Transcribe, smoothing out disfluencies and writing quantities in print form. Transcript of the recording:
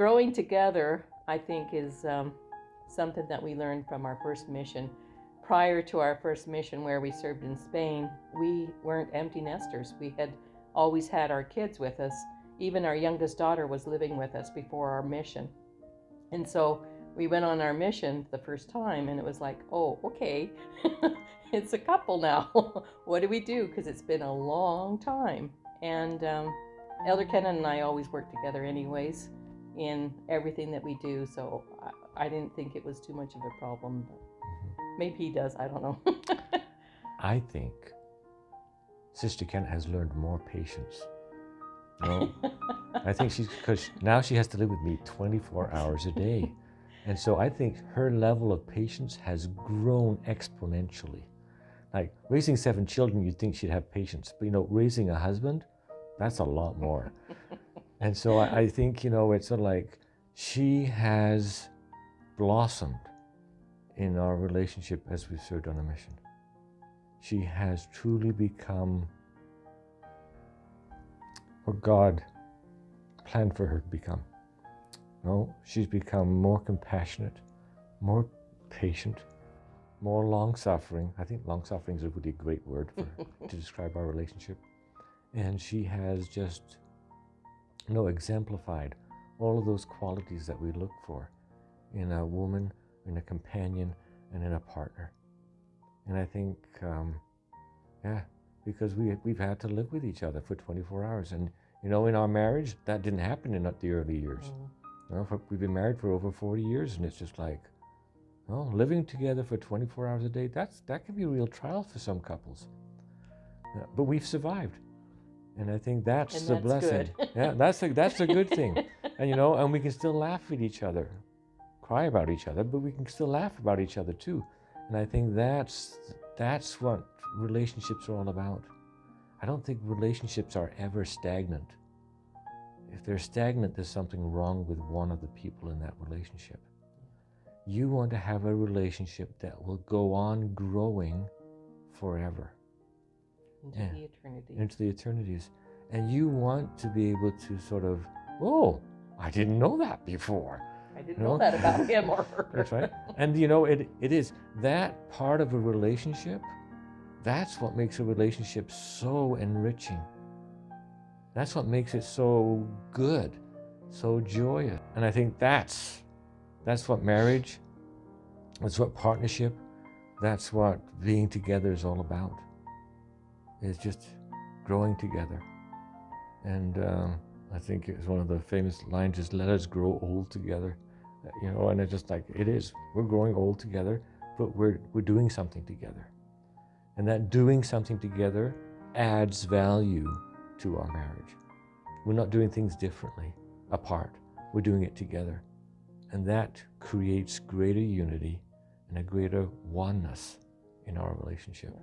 growing together, I think, is something that we learned from our first mission. Prior to our first mission, where we served in Spain, we weren't empty nesters. We had always had our kids with us. Even our youngest daughter was living with us before our mission. And so we went on our mission the first time, and it was like, oh, okay, it's a couple now. What do we do? Because it's been a long time. And Elder Kennett and I always work together anyways in everything that we do. So I didn't think it was too much of a problem. But maybe he does, I don't know. I think Sister Kennett has learned more patience. No, I think because now she has to live with me 24 hours a day. And so I think her level of patience has grown exponentially. Like raising 7 children, you'd think she'd have patience. But raising a husband, that's a lot more. And so I think, it's sort of like she has blossomed in our relationship as we've served on a mission. She has truly become what God planned for her to become. No, she's become more compassionate, more patient, more long-suffering. I think long-suffering is a really great word to describe our relationship. And she has just, exemplified all of those qualities that we look for in a woman, in a companion, and in a partner. And I think, because we've had to live with each other for 24 hours. And, in our marriage, that didn't happen in the early years. We've been married for over 40 years, and it's just like, living together for 24 hours a day, that can be a real trial for some couples. But we've survived. And I think that's the blessing. Good. Yeah, that's a good thing. And, and we can still laugh at each other, cry about each other, but we can still laugh about each other too. And I think that's what relationships are all about. I don't think relationships are ever stagnant. If they're stagnant, there's something wrong with one of the people in that relationship. You want to have a relationship that will go on growing forever. Into the eternity. Into the eternities. And you want to be able to sort of, oh, I didn't know that before. I didn't know that about him or her. That's right. And it is that part of a relationship, that's what makes a relationship so enriching. That's what makes it so good, so joyous. And I think that's what marriage, that's what partnership, that's what being together is all about. It's just growing together. And I think it's one of the famous lines is, let us grow old together. And it's just like, it is. We're growing old together, but we're doing something together. And that doing something together adds value to our marriage. We're not doing things differently, apart. We're doing it together. And that creates greater unity and a greater oneness in our relationship.